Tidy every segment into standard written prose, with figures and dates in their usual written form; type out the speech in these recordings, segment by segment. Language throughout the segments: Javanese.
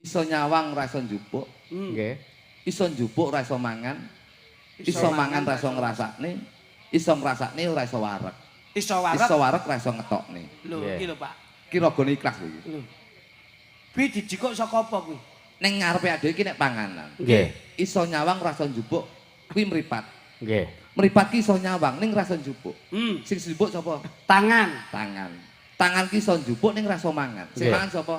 Iso nyawang ra iso njupuk. Nggih. Iso njupuk ra iso mangan. Iso mangan ra iso ngrasakne. Iso ngrasakne ora iso wareg. Iso wareg. Iso wareg ra iso ngetokne. Lho, iki lho, Pak. Ki ragane ikhlas lho iki. Lho. Kuwi dijikuk saka apa kuwi? Ning ngarepe adek iki nek panganan. Nggih. Iso nyawang ra iso njupuk kuwi mripat. Nggih. Mripat ki iso nyawang ning ra iso njupuk. Sing njupuk sapa? Tangan. Tangan. Tangan ki iso njupuk ning ra iso mangan. Sing mangan sapa?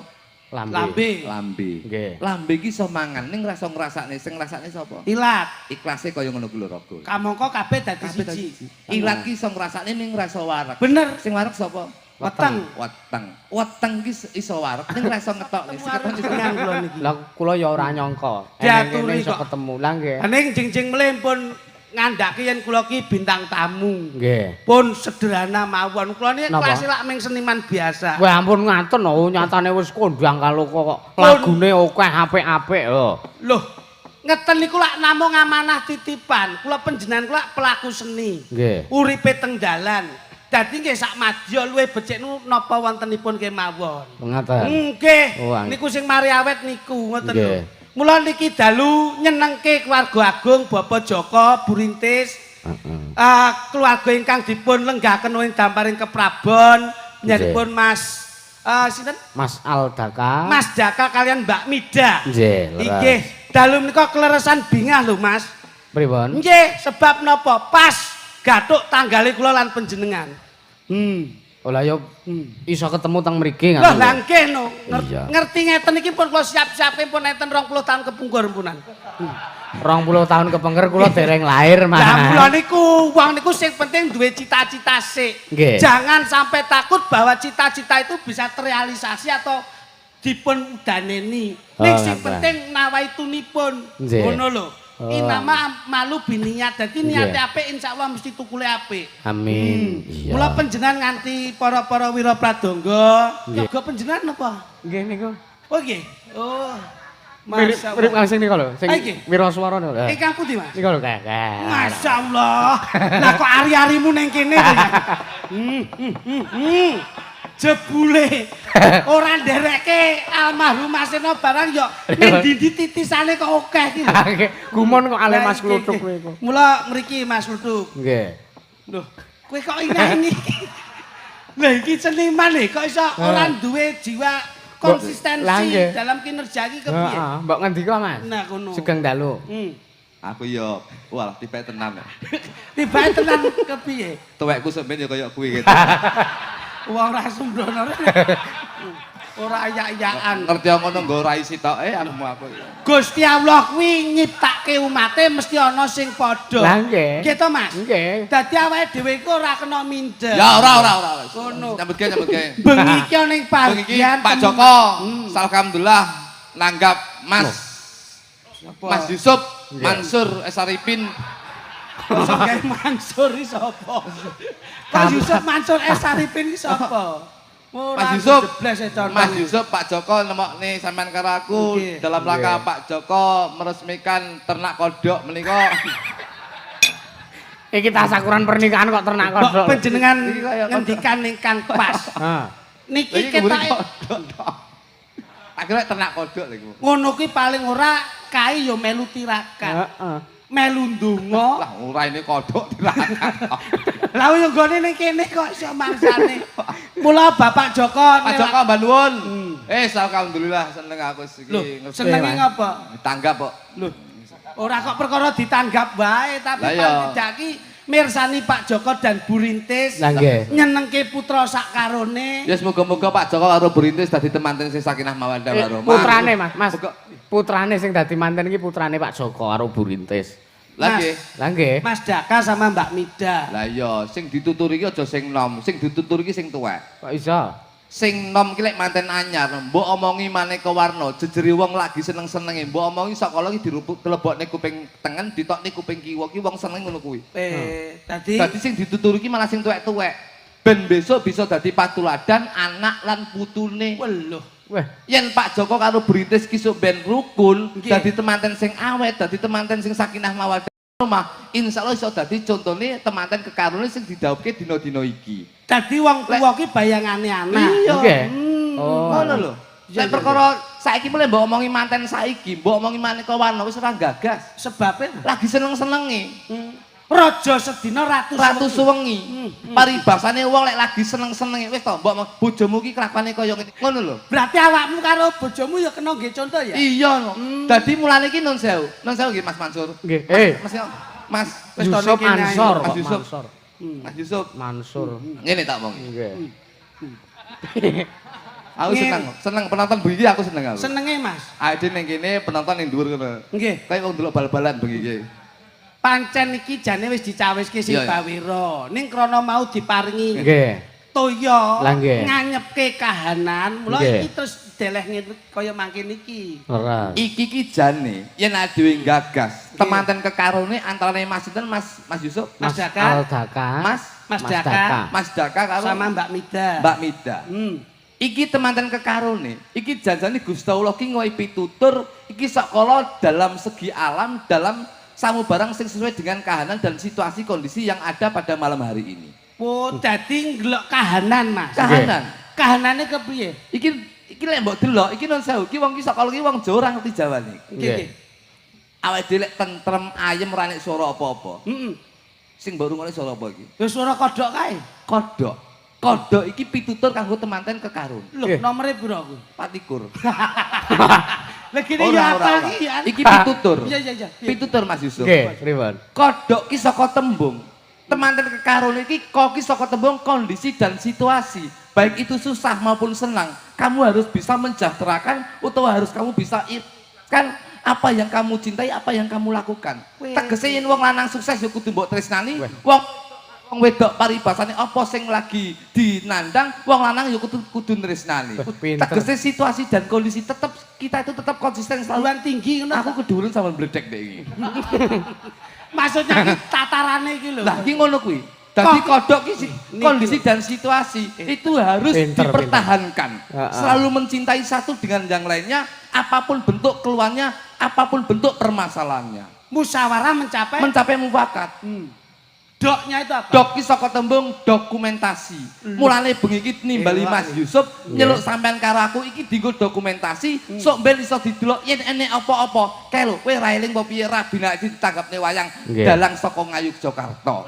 Lambe. Lambe. Nggih. Lambe ki iso mangan ning ra iso ngrasakne. Sing ngrasakne sapa? Ilat. Ikhlase kaya ngono kuwi lho raga. Kamangka kabeh dadi siji. Ilat ki iso ngrasakne ning ra iso wareg. Bener. Sing wareg sapa? Weteng. Weteng. Weteng ki iso wareg ning ra iso ngetokne. Seketone Dengan kula niki. Lah kula ya ora nyangka. Diaturi iso kok. ketemu. Lah nggih. Ning jing-jing mlih pun ngandhake yen kula ki bintang tamu. Nggih. Pun sederhana mawon. Kula niki Napa? kelas lak ming seniman biasa. Wah ampun ngaten oh nyatane wis kondang kalau kok lagune akeh apik-apik lho. Loh, ngeten niku lak namung amanah titipan. Kula panjenengan kula pelaku seni. Nggih. Uripe teng dalan. Dadi nggih sak madya luwih becik napa wontenipun kemawon. Ngaten. Nggih. Oh, Niku sing mari awet niku ngoten lho. Nggih. Mula niki dalu nyenengke keluarga agung Bapak Joko Burintis. Keluarga ingkang dipun lenggahaken ing damparing keprabon nyanipun Mas sinten? Mas Aldaka. Mas Jaka kalian Mbak Mida. Nggih, leres. Nggih, dalu menika kleresan bingah lho Mas. Pripun? Nggih, sebab napa? Pas gathuk tanggale kula lan panjenengan. Oh lah ya iso ketemu teng mriki Lho ngaten. lah nggih no. Iya. Ngerti ngeten iki pun kula siap-siapin pun enten 20 tahun kepungkur punan. 20 tahun kepengker kula dereng lahir mah. Lah kula niku wong niku sing penting duwe cita-cita sik. Nggih. Jangan sampai takut bahwa cita-cita itu bisa terrealisasi atau dipun udaneni. Ning sing ngaten. penting nawaitunipun. Nggih. Ngono lho. Inama malu biniat. Dadi niate Nggih. apik insyaallah mesti tukule apik. Amin. Iya. Mula panjenengan nganti para-para wira pradangga. Nggih. Yoga panjenengan napa? Nggih niku. Oh nggih. Oh. Mirip Masyaallah. sing niku lho, sing Ah, nggih. wiraswara niku. Ingkang pundi, Mas? Niku lho kakek. Masya Allah. Lah kok ari-arimu neng kene to ya? Jebule ora ndereke almarhum Maseno barang yo ning ndi titisane kok akeh iki lho. Gumon kok ale Mas Kluthuk kowe iku. Mula mriki Mas Kluthuk. Nggih. Loh, kowe kok ini. Lah iki seniman kok iso ora duwe jiwa Lah, konsistensi nggih. dalam kinerja iki kepiye? Heeh, mbok ngendika Mas? Nah, kono. Sugeng dalu. Aku yo wah tipe tenan. Tibae tenan kepiye? Tuwekku sampeyan yo kaya kuwi gitu. Wong ra sembrono. Ora ayak-ayakan. Ngerti ngono nggo rai sitoke anemu aku. Gusti Allah kuwi nyiptake umate mesti ana sing padha. Lah nggih. Nggih to, Mas? Nggih. Dadi awake dhewe iku ora kena minder. Ya ora. Ngono. Nyambut gawe. Bengi iki ning Bengi iki bagian Pak Joko, alhamdulillah nanggap Mas Mas Yusuf Mansur Esaripin. Kayak Mansur iki sapa? Mas Yusuf Mansur Esaripin iki sapa? Mas Yusuf, Mas Yusuf, Pak Joko nemokne sampean karo aku Nggih. dalam rangka Pak Joko meresmikan ternak kodok menika. Iki tasakuran pernikahan kok ternak Kok kodok. panjenengan Iki kaya ngendikan ingkang pas. Heeh. Niki Iki kuwi ketoke kodok tok. Akhirnya ternak kodok lho iku. ngono kuwi paling ora kae ya melu tirakat. Heeh. Melu ndonga. Lah ora ini kodok tirakat. Lah yo nggone ning kene kok iso mangsane. Mula Bapak Joko Pak Joko mbak nuwun. Alhamdulillah seneng aku Lho, iki. senenge ngapa? Ditanggap kok. Lho, ora kok perkara ditanggap wae, tapi Lah iya. paling tidak ki mirsani Pak Joko dan Bu Rintis Lah nggih. nyenengke putra sakarone. Ya semoga-moga Pak Joko karo Bu Rintis dadi temanten sing sakinah mawaddah warahmah. Putrane Mas. Moga- Putrane sing dadi manten iki putrane Pak Joko karo Bu Rintis. Lah Mas. nggih. Lah nggih. Mas Daka sama Mbak Mida. Lah iya, sing dituturi iki aja sing nom, sing dituturi iki sing tuwek. Kok iso? Sing nom ki lek manten anyar, mbok omongi maneka warna, jejeri wong lagi seneng-senenge, mbok omongi sakala iki dilebokne kuping tengen, ditokne kuping kiwa ki wong seneng ngono kuwi. Tadi Dadi sing dituturi ki malah sing tuwek-tuwek. Ben besok bisa dadi patuladan anak lan putune. weluh. Wah, Yen Pak Joko karo Brintis ki sok ben rukun, Nggih. dadi temanten sing awet, dadi temanten sing sakinah mawaddah warahmah, insyaallah iso dadi contone temanten kekarone sing didhawuhke dina-dina iki. Dadi wong tuwa ki bayangane anak. Iya. nggih. Hmm. Oh. Ngono lho. Nek perkara saiki mulai mbok omongi manten saiki, mbok omongi Maneka Warna wis ora gagas. Sebabnya Lagi seneng-senenge. Raja sedina Ratu suwengi. Paribasane wong lek lagi seneng-senenge wis to, mbok bojomu ki kelakuane kaya ngono lho. Berarti awakmu karo bojomu ya kena nggih contoh ya? Iya no. Dadi mulane iki nun sewu. Nun sewu nggih Mas Mansur. Nggih. Mas Yusuf Mansur, Mas kok Yusuf. Mansur. Mas Yusuf. Mansur. Ngene tak omong. Nggih. Aku seneng penonton bengi aku seneng aku. Senenge Mas. Ade ning kene penonton ning dhuwur ngono. Nggih. Kayak wong delok bal-balan bengi iki. Pancen iki jane wis dicawiske sing Iya, iya. Bawira. Ning krana mau diparingi Nggih. toya Lah, nggih. nganyepke kahanan, mula Nggih. iki terus deleh ngene kaya mangkene iki. Ora. Iki ki jane yen dhewe gagas temanten kekarone antarane Mas sinten Mas Yusuf, Mas Daka. Aldaka. Mas Daka. Mas Daka karo Sama Mbak Mida. Mbak Mida. Iki temanten kekarone, iki janjane Gusti Allah ki ngowi pitutur iki sakala dalam segi alam, dalam samubarang sing sesuai dengan kahanan dan situasi kondisi yang ada pada malam hari ini. Oh, dadi ngelok kahanan, Mas. Kahanan. Kahanane kepriye? Iki lek mbok delok, iki non sewu, iki wong ki sakala ki wong Jawa ora ngerti Jawane. Nggih. Awake dhewe lek tentrem ayem ora nek swara apa-apa. Heeh. Sing mbok rungokne swara apa iki? Ya swara kodhok kae. Kodhok. Kodhok iki pitutur kanggo temanten kekarun. Lho, nomere piro aku? 24. Lah kene ya apa iki? Iki pitutur. Iya, iya, iya. Pitutur Mas Yusuf. Nggih, pripun? Kodhok ki saka tembung. Temanten kekarun iki kok ki saka tembung kondisi dan situasi. Baik itu susah maupun senang, kamu harus bisa menjahterakan atau harus kamu bisa kan apa yang kamu cintai, apa yang kamu lakukan. Tegese yen wong lanang sukses ya kudu mbok tresnani, wong wedok paribasane apa sing lagi dinandang, wong lanang ya kudu tresnani. Tegese situasi dan kondisi tetap kita itu tetap konsisten selalu tinggi ngono. aku keduren sama bledek dek iki. Maksudnya iki tatarane iki lho. Lah iki ngono kuwi. Dadi kodhok ki kondisi dan situasi itu harus dipertahankan. Selalu mencintai satu dengan yang lainnya, apapun bentuk keluarnya, apapun bentuk permasalahannya. Musyawarah mencapai mufakat. Doknya itu apa? Dok ki saka tembung dokumentasi. Mulane bengi iki nimbali Mas Yusuf nyeluk sampean karo aku iki dienggo dokumentasi sok ben iso didelok yen enek apa-apa. Kae lho kowe ra eling apa piye Rabina iki ditanggapne wayang dalang saka Ngayuk Jakarta.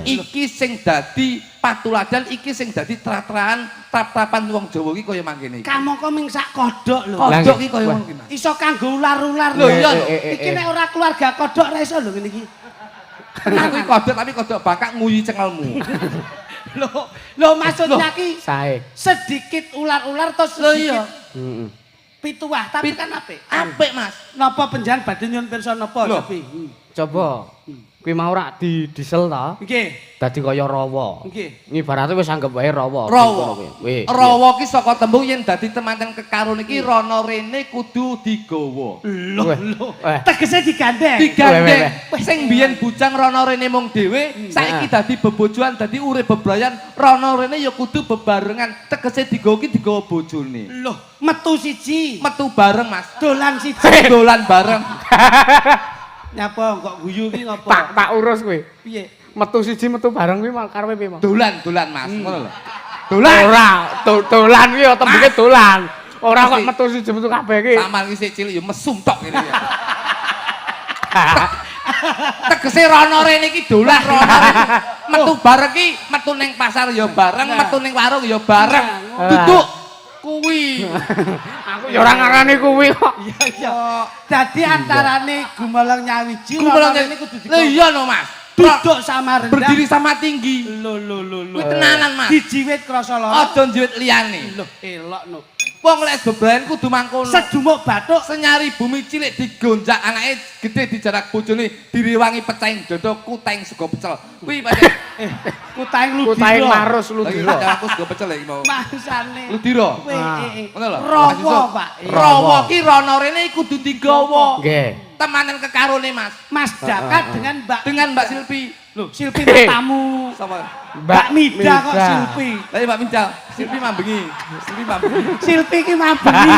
Iki sing dadi patuladan, iki sing dadi trat-traan trap-trapan wong Jawa iki kaya mangkene iki. Kamangka ming sak kodhok lho. Kodhok iki kaya mangkene. Iso kanggo ular-ular Lho iya lho. Iki nek ora keluarga kodhok ra iso lho ngene iki. Aku kodhok tapi kodhok bakak nguyi cengelmu. Lho maksudnya ki Sae. sedikit ular-ular terus Lho iya. Heeh. pituwah tapi kan apik. Apik Mas. Napa penjan badhe nyuwun pirsa napa Lho. tapi? Coba kuwi mau rak didisel ta? Nggih. Dadi kaya rawa. Nggih. Ibarate wis anggap wae rawa. Rawa ki saka tembung yen dadi temanten kekarun iki rono rene kudu digawa. Lho. Tegese digandeng. Digandeng. Sing biyen bujang rono rene mung dhewe, saiki dadi bebojoan, dadi urip bebrayan, rono rene ya kudu bebarengan. Tegese digawa ki digawa bojone. Lho, metu siji. Metu bareng Mas. Dolan siji. Dolan bareng. Nyapa kok guyu ki ngapa? Tak urus kowe. Piye? Metu siji metu bareng kuwi karepe piye, Mas? Dolan Mas, ngono lho. Dolan. Ora, dolan kuwi tembunge dolan. Ora kok metu siji metu kabeh iki. Samal ki sik cilik ya mesum tok ngene ya. Tegese rono rene iki dolan rono rene. Metu bareng ki metu ning pasar ya bareng, metu ning warung ya bareng. Duduk kuwi. Aku ya ora ngarani kuwi kok. Iya iya. Dadi antarane gumeleng nyawiji Gumeleng ini kudu Lho iya no Mas. duduk sama rendah. Berdiri sama tinggi. Lho. Kuwi tenanan Mas. Dijiwit krasa lara. Aja njiwit liyane. Lho, elok no. Wong lek bebrayan kudu mangkono. Sedumuk bathuk Senyari bumi cilik digonjak anake gede dijarak bojone direwangi pecahing dodo kuteng sego pecel. Kuwi pancen kutaing ludira. Kutaing marus lagi ludira. tak aku sego pecel iki mau. Mangsane. Ludira. Ngono lho. Rawa, Pak. Rawa ki rono rene kudu digawa. Nggih. Temanan kekarone Mas. Mas Daka dengan Mbak Silpi. Loh, Silpi tamu. Sama Mbak Mida kok Silpi. Lah Mbak Minca, Silpi mambengi. Silpi ki mambengi.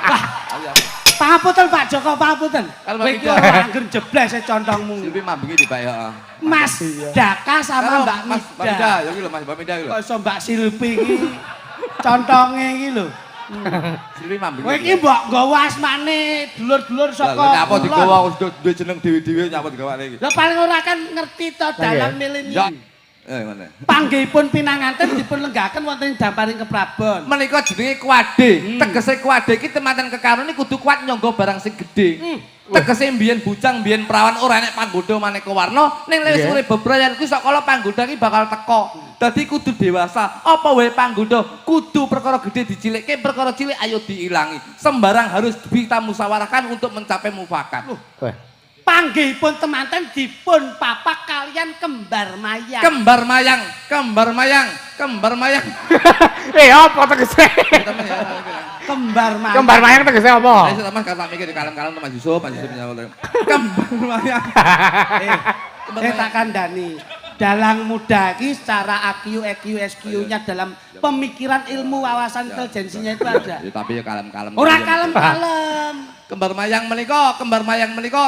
Wah, Ayo. pangapunten Pak Joko, pangapunten. Kalau Kowe Mbak iki Mida. ora angger jebles contongmu. Silpi mambengi di Pak ya. Mas Daka sama Mbak Mas Mbak Mida, Mida. ya iki lho Mas Mbak Mida iki lho. Kok iso Mbak Silpi iki contonge iki lho. Silih mambing. Kowe iki mbok nggawa asmane dulur-dulur Lah saka. nyapa digawa wis duwe jeneng dhewe-dhewe nyapa digawane iki. Lah paling ora kan ngerti to dalam Ya. milenium. Ngene. Panggihipun pinanganten dipun lenggaken wonten ing damparing keprabon. Menika jenenge kuwade. Tegese kuwade iki temanten kekarone kudu kuat nyangga barang sing gedhe. Tegese mbiyen bujang, mbiyen prawan ora enek panggoda maneka warna, ning wis urip bebrayan kuwi sakala panggoda iki bakal teko. Dadi kudu dewasa. Apa wae panggoda kudu perkara gedhe dicilikke, perkara cilik ayo diilangi. Sembarang harus kita musyawarahkan untuk mencapai mufakat. Panggihipun temanten dipun papak kalian kembar mayang. Kembar mayang, kembar mayang, kembar mayang. Apa tegese? Temen ya. Kembar mayang. Kembar mayang tegese apa? Ayo Mas kata mikir di kalem-kalem Mas Yusuf nyawal. Kembar mayang. Tak kandhani. Dalang muda iki secara IQ, EQ, SQ-nya dalam pemikiran ilmu wawasan intelijensinya itu ada. Ya, tapi ya kalem-kalem. Ora kalem-kalem. Kembar mayang menika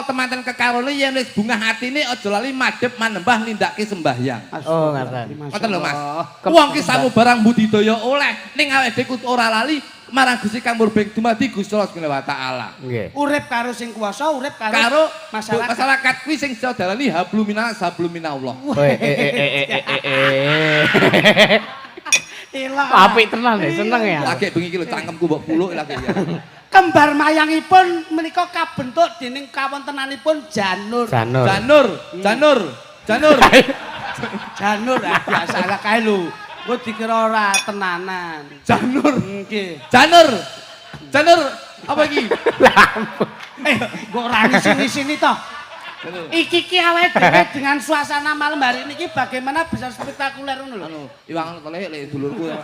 temanten kekarone yen wis bungah atine aja lali madhep manembah nindakake sembahyang. Oh, ngaten. Ngoten lho Mas. Wong ki samubarang budidaya oleh ning awake dhewe ora lali marang Gusti Kang Murbeng dumadi Gusti Allah Subhanahu wa taala. Nggih. Urip karo sing kuwasa, urip Karo masyarakat. masyarakat kuwi sing iso dalani hablum minallah. Apik tenan ya, seneng ya. Lagi bengi iki lho cangkemku mbok puluk lagi ya. Kembar mayangipun menika kabentuk dening kawontenanipun janur. Janur. Janur. Janur biasa lah kae lho. Engko dikira ora tenanan. Janur. Nggih. Janur. Apa iki? Mbok ora ngisi-ngisini toh. Iki awake dhewe dengan suasana malam hari ini bagaimana bisa spektakuler ngono lho. Anu, iwang lek dulurku ya.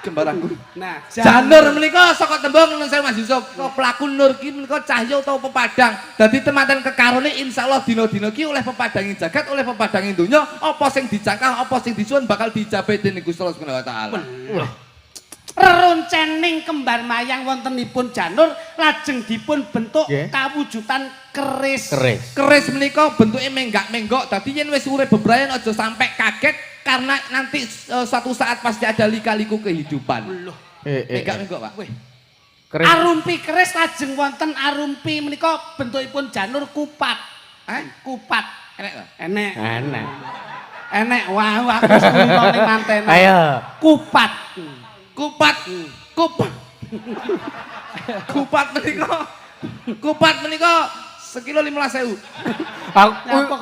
Kembaranku. Nah, Janur menika saka tembung nun sewu Mas Yusuf. Pelaku nur ki menika cahya utawa pepadang. Dadi temanten kekarone insyaallah dina-dina ki oleh pepadanging jagat, oleh pepadanging donya, apa sing dicangkah, apa sing disuwun bakal dijabe dening Gusti Allah Subhanahu wa taala. Reroncening kembar mayang wontenipun janur lajeng dipun bentuk kawujudan keris. Keris menika bentuke menggak-menggok. Dadi yen wis urip bebrayan aja sampai kaget karena nanti suatu saat pasti ada lika-liku kehidupan. Menggak-menggok, Pak. Keris. Arumpi keris lajeng wonten arumpi menika bentukipun janur kupat. Kupat. Enek to? Enek. Enak. Wah, aku wis ngrungokne ning manten. Ayo. Kupat. Kupat menika sekilo 15.000.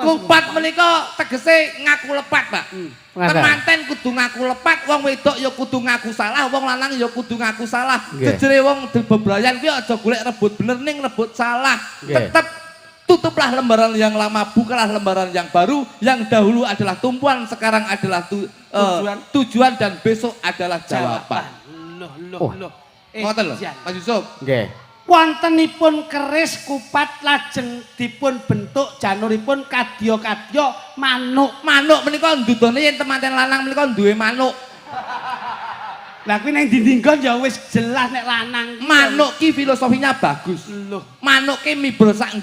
Kupat menika tegese ngaku lepat, Pak. Temanten kudu ngaku lepat, wong wedok ya kudu ngaku salah, wong lanang ya kudu ngaku salah. Jejere wong bebrayan kuwi aja golek rebut bener ning rebut salah. Tetep tutuplah lembaran yang lama, bukalah lembaran yang baru. Yang dahulu adalah tumpuan, sekarang adalah tujuan dan besok adalah jawaban. Loh. Ngoten lho, Mas Yusuf. Nggih. Wontenipun keris kupat lajeng dipun bentuk januripun kadya-kadya manuk. Manuk menika ndudone yen temanten lanang menika duwe manuk. Lah kuwi ning dindinggon ya wis jelas nek lanang. Manuk ki filosofinya bagus. Loh. Manuk ki miber sak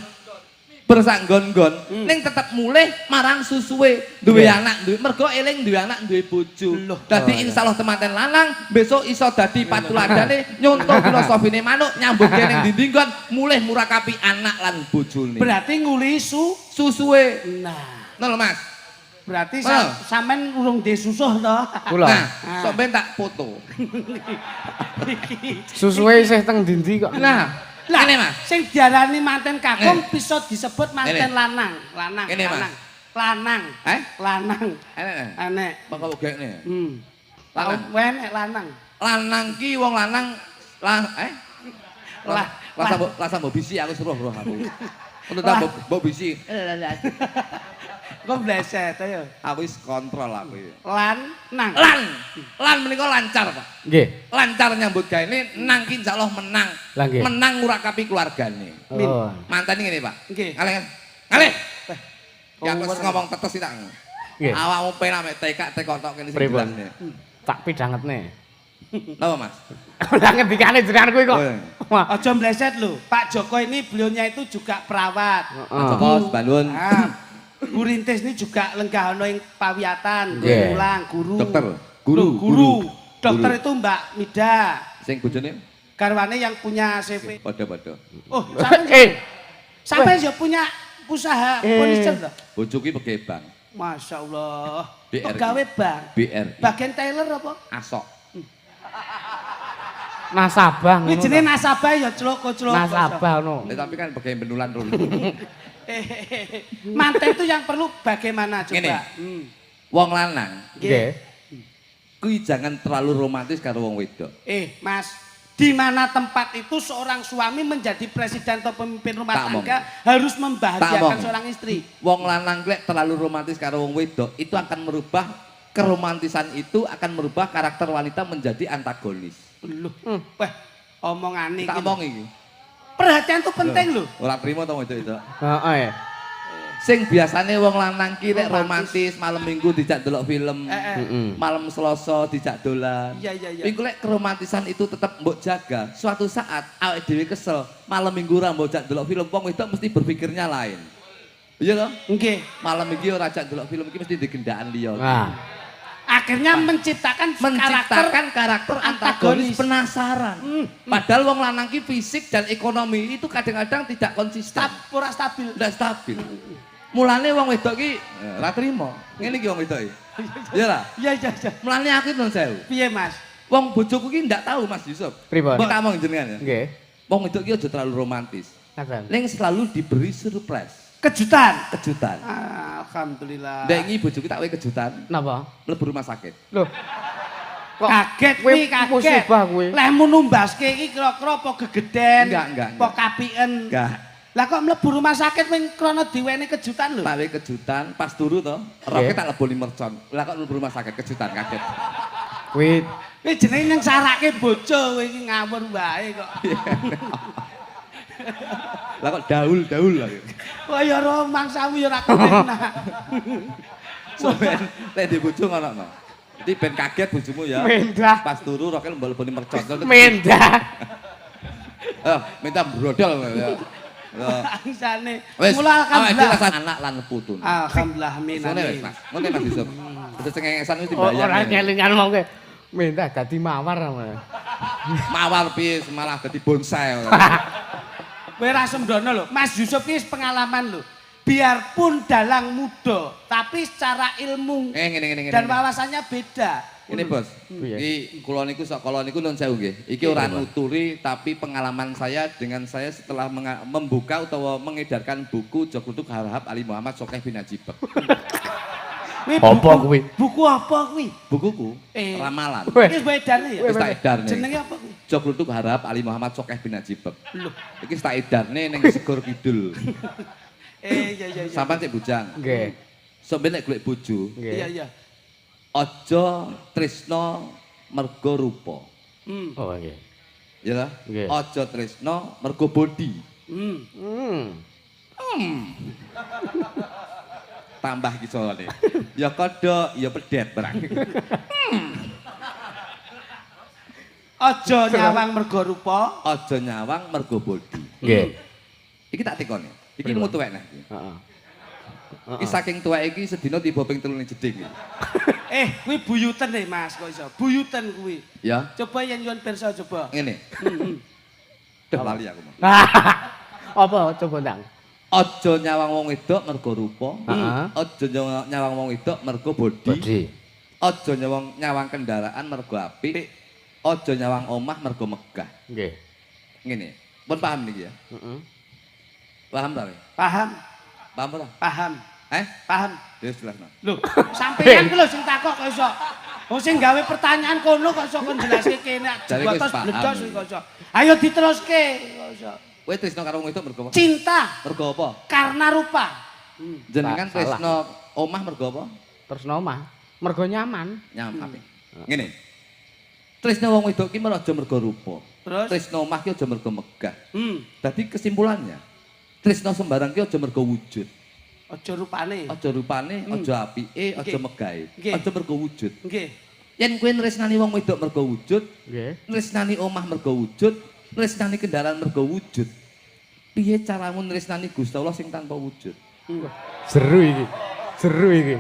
nggon-nggon ning tetep mulih marang susuwe duwe anak duwe mergo eling duwe anak duwe bojo. Dadi insyaallah temanten lanang besok iso dadi patuladane nyontoh filosofine manuk nyambut ning dindinggon mulih murakapi anak lan bojone. Berarti nguli Susuwe. Nah, Nol Mas. berarti sampean urung disusuh to. Kula. Nah, sok ben tak foto. Susuwe isih teng ndi kok. Nah, Lah, ini Mas. sing diarani manten kakung bisa disebut manten Ini. lanang. Ini, Mas. Lanang. Lanang. Enek. Bakal gegene. Lanang. Enek lanang. Lanang ki wong lanang Lasa mbok bisi aku suruh bro aku. Untuk tak mbok bisi. Kok bleset ayo. Aku wis kontrol aku iki. Lanang. Lan menika lancar, Pak. Nggih. Lancar nyambut gawe nang ki insyaallah menang. Lah nggih. Menang ngurakapi keluargane. Oh. Mantane ngene, Pak. Nggih. Ngalih. Ya aku wis ngomong tetes sih tak. Nggih. Awakmu penak mek tekak-tekok kene sing Pripun? jelasne. Tak pidangetne. Napa, Mas? Lah ngendikane jenengan kuwi kok. Wah. Aja bleset lho. Pak Joko ini beliaunya itu juga perawat. Joko Bandung. Bu Rintis ini juga lenggah ono ing pawiatan, Yeah. mulang, guru. Dokter. Guru. Dokter itu Mbak Mida. Sing bojone Garwane yang punya CV. padha-padha. Oh, sampai ya punya usaha furniture loh. Bojoku iki pegawai bank. Masya Allah. BRI. Pegawai bank. BRI. Bagian Taylor apa? Asok. Nasabah Ini ngono. jenis nasabah ya celoko-celoko. Nasabah ngono. Tapi kan pegawai benulan dulu. Mantan itu yang perlu bagaimana coba? Ngene. Wong lanang Nggih. kuwi jangan terlalu romantis karo wong wedok. Mas, di mana tempat itu seorang suami menjadi presiden atau pemimpin rumah Tak tangga omong. harus Tak membahagiakan omong. seorang istri. Wong lanang klek terlalu romantis karo wong wedok, itu akan merubah keromantisan itu akan merubah karakter wanita menjadi antagonis. Loh, wah, omongan ini. Tak omong iki. Perhatian itu penting loh. Ora trimo to wedok itu. Heeh. Sing biasane wong lanang ki lek romantis malam Minggu dijak delok film. Malam Selasa dijak dolan. Iya. Iku lek keromantisan itu tetap mbok jaga. Suatu saat awake dhewe kesel, malam Minggu ora mbok jak delok film, wong wedok mesti berpikirnya lain. Iya toh? Nggih. Malam iki ora jak delok film iki mesti digendaan liya. Nah, Akhirnya menciptakan karakter antagonis penasaran. Padahal wong lanang ki fisik dan ekonomi itu kadang-kadang tidak konsisten. ora stabil. Tidak stabil. Mulane wong wedok ki ora trimo. Ngene iki wong wedok iki. Iya lah. Iya. Mulane aku nun sewu. Piye, Mas? Wong bojoku ki ndak tahu Mas Yusuf. pripun? Kita omong jenengan ya. Nggih. Wong wedok ki aja terlalu romantis. Ngaten. Ning selalu diberi surprise, Kejutan. kejutan. Alhamdulillah. Ndek iki bojoku tak wae kejutan, Napa? mlebu rumah sakit. Loh. Kok Kaget kuwi kuwi, kaget. musibah kuwi. Lehmu numbaske iki kira-kira apa gegeden? Enggak. Apa kapiken? Enggak. Lah kok mlebu rumah sakit wing krana diweni kejutan lho. Tak wae kejutan, pas turu to, roke tak leboni mercon. Lah kok mlebu rumah sakit kejutan kaget. Kuwi Kuwi jenenge nang sarake bojo kowe iki ngawur wae kok. Lah kok daul lah. Kaya ora mangsamu ya ora kepenak. Sampeyan lek di bojo ngono no. Jadi ben kaget bojomu ya. mendah. Pas turu roke leboni mercon. Mendah. Minta brodol ya. Bangsane. Wis, Mula alhamdulillah. anak lan putun. Alhamdulillah amin. Ngene wis, Mas. Ngene Mas Yusuf. Terus cengengesan wis Ora dibayar. ngelingan wong ke. Mendah dadi mawar. Mawar piye malah dadi bonsai. Kowe ra sembrono lho. Mas Yusuf iki pengalaman lho. Biarpun dalang muda, tapi secara ilmu Ngene. dan wawasannya beda. Ini bos, Piye? iki kula niku sekolah niku nun sewu nggih. Iki ora nuturi tapi pengalaman saya dengan saya setelah membuka utawa mengedarkan buku Joglutuk Harahap Ali Muhammad Sokeh bin Ajibek. Kuwi Apa kuwi? Buku apa kuwi? Bukuku Eh. ramalan. Iki wis edarne ya. Wis tak edarne. Jenenge apa kuwi? Joglutuk Harahap Ali Muhammad Sokeh bin Ajibek. Lho. Iki tak edarne ning Segor Kidul. Iya. Sampeyan cek bujang. Nggih. Sampeyan nek golek bojo, Iya. aja tresno mergo rupa. Oh nggih. Ya lah. Nggih. Aja tresno mergo body. Tambah iki soalnya. Ya kodok, ya pedet barang. Aja nyawang mergo rupa. Aja nyawang mergo body. Nggih. Iki tak tekoni. Iki mu tuwek nah. Heeh. Iki saking tuwek iki sedina tiba ping 3 ning jeding. Kuwi buyuten nih Mas, kok iso. Buyuten kuwi. Ya, Coba yen nyuwun pirsa coba. ngene. Duh lali aku. Mang. Apa coba ndang? Aja nyawang wong wedok mergo rupa. Heeh. Aja nyawang wong wedok mergo body. Bodi. Aja nyawang kendaraan mergo apik. Aja nyawang omah mergo megah. Nggih. Ngene. Pun paham niki ya? Heeh. Paham ta? Wi? Paham? Paham ora? Paham. Paham. Ya jelasno. Lho, sampeyan ku lho sing takok kok iso. Wong sing gawe pertanyaan kono kok iso kon jelaske kene. Jare kowe Jotos paham. bledos kok iso. Ayo diteruske kok iso. Kowe tresno karo wong wedok mergo apa? Cinta Mergo apa? karena rupa. Jenengan Salah. tresno omah mergo apa? Terus omah. Mergo nyaman. Nyam apik. Ngene. Tresno wong wedok ki aja mergo rupa. Terus? Tresno omah ki aja mergo megah. Dadi kesimpulannya, tresno sembarang ki aja mergo wujud. Aja rupane. Aja rupane, aja apike, aja megahe. Nggih. Aja mergo wujud. Nggih. Yen kowe nresnani wong wedok mergo wujud, Nggih. nresnani omah mergo wujud, nresnani kendaraan mergo wujud. Piye caramu nresnani Gusti Allah sing tanpa wujud? Jeru iki. Jeru iki.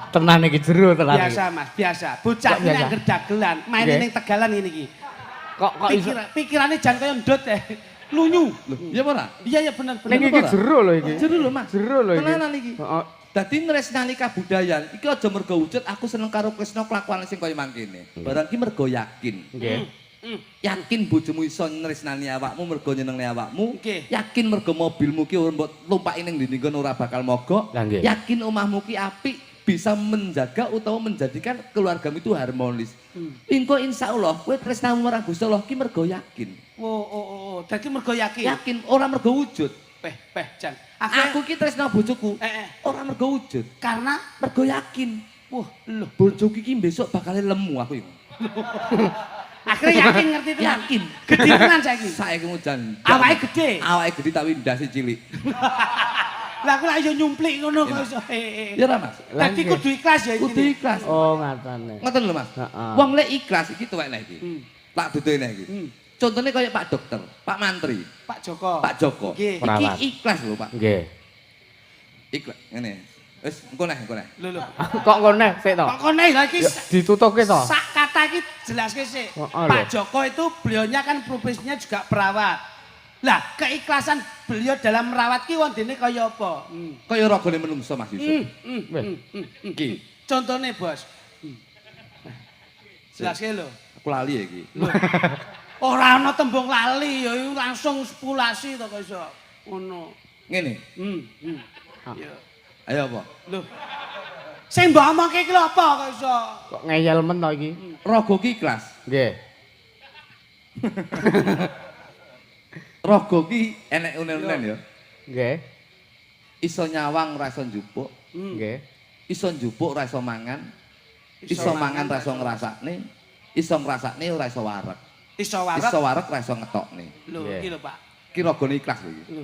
Tenan iki jeru tenan iki. Biasa Mas, biasa. Bocah Kok iki biasa? nek dagelan, main Nggih. ning Tegalan ngene iki. kok iso Pikirane jan kaya ndut lunyu. Lho, iya apa ora? Iya ya bener ning bener. iki jero lho iki. Jero lho, Mas. Jero lho iki. Tenanan iki. Heeh. Dadi nresnani kabudayan iki aja mergo wujud aku seneng karo Krisna kelakuan sing kaya mangkene. Barang ki mergo yakin. Nggih. Yakin bojomu iso nresnani awakmu mergo nyenengne awakmu. Nggih. Yakin mergo mobilmu ki ora mbok tumpaki ning ndi nggon ora bakal mogok. Lah nggih. Yakin omahmu ki apik bisa menjaga utawa menjadikan keluargamu itu harmonis. Engko insyaallah kowe tresnamu marang Gusti Allah ki mergo yakin. Oh. Dadi mergo yakin. Yakin ora mergo wujud. Peh Jan. Aku ki tresna bojoku. Ora mergo wujud. Karena Mergo yakin. wah lho. Bojoku ki besok bakal lemu aku iki. Akhirnya yakin ngerti tenan. Yakin. Gede tenan saiki. Saiki mujan. Awake gede. Awake gede tapi ndase cilik. Lah aku lak iso nyumplik ngono kok iso. Ya ora, Mas? Dadi kudu ikhlas ya Kudu iki. ikhlas. Oh, ngatane. Ngoten lho, Mas. Heeh. Wong lek ikhlas iki tuwek lek iki. Tak duduhne iki. Contohnya kayak Pak Dokter, Pak Mantri, Pak Joko. Pak Joko. Nggih. Iki Perawat. ikhlas lho, Pak. Nggih. Ikhlas. Ngene. Wis engko neh. Lho. Kok ngene sik to? Kok kene lha iki Ditutuke to? sak kata iki jelaske sik. Oh, Pak lho. Joko itu beliaunya kan profesinya juga perawat. Lah, keikhlasan beliau dalam merawat ki wondene kaya apa? Kaya ragane menungso Mas Yusuf. Iki. Contohnya, Bos. Jelaske lho. Aku lali ya iki. Ora ana tembung lali ya iku langsung spulasi to kok iso. Ngono. Ngene. Ya. Ayo apa? Lho. Sing mbok omongke iki lho apa kok iso? Kok ngeyel men to iki? Raga ki ikhlas. Nggih. Raga ki enek unen-unen ya. Nggih. Iso nyawang ora iso njupuk, Nggih. iso njupuk ora iso mangan, iso mangan ora iso ngrasakne, iso ngrasakne ora iso wareg. Iso wareg. Iso wareg ora iso ngetokne. Lho, Nggih. iki lho, Pak. Ki ragane ikhlas lho iki. Lho.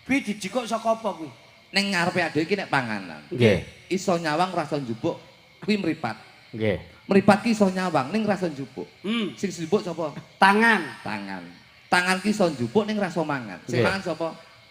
Kuwi dijikuk saka apa kuwi? Ning ngarepe adhe iki nek panganan. Nggih. Iso nyawang ora iso njupuk, kuwi mripat. Nggih. Mripat ki iso nyawang ning ora iso njupuk. Sing njupuk sapa? Tangan. Tangan. Tangan ki iso njupuk ning ora iso mangan. Sing Nggih. mangan sapa?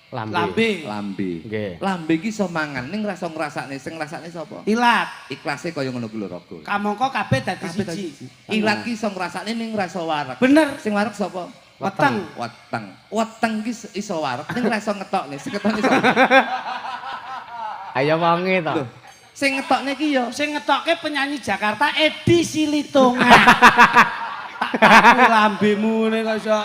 Lambe. Lambe. Nggih. Lambe ki iso mangan ning ora iso ngrasakne. Sing ngrasakne sapa? Ilat. Ikhlase kaya ngono kuwi lho raga. Kamangka kabeh dadi Kabeh tadi siji. Ilat ki iso ngrasakne ning ora iso wareg. Bener. Sing wareg sapa? Weteng. Weteng. Weteng ki iso wareg ning ora iso ngetokne. Sing ngetokne sapa? Ayo wonge to. Lho, sing ngetokne ki ya Sing ngetokke penyanyi Jakarta Edi Silitonga. Aku lambemu ngene kok iso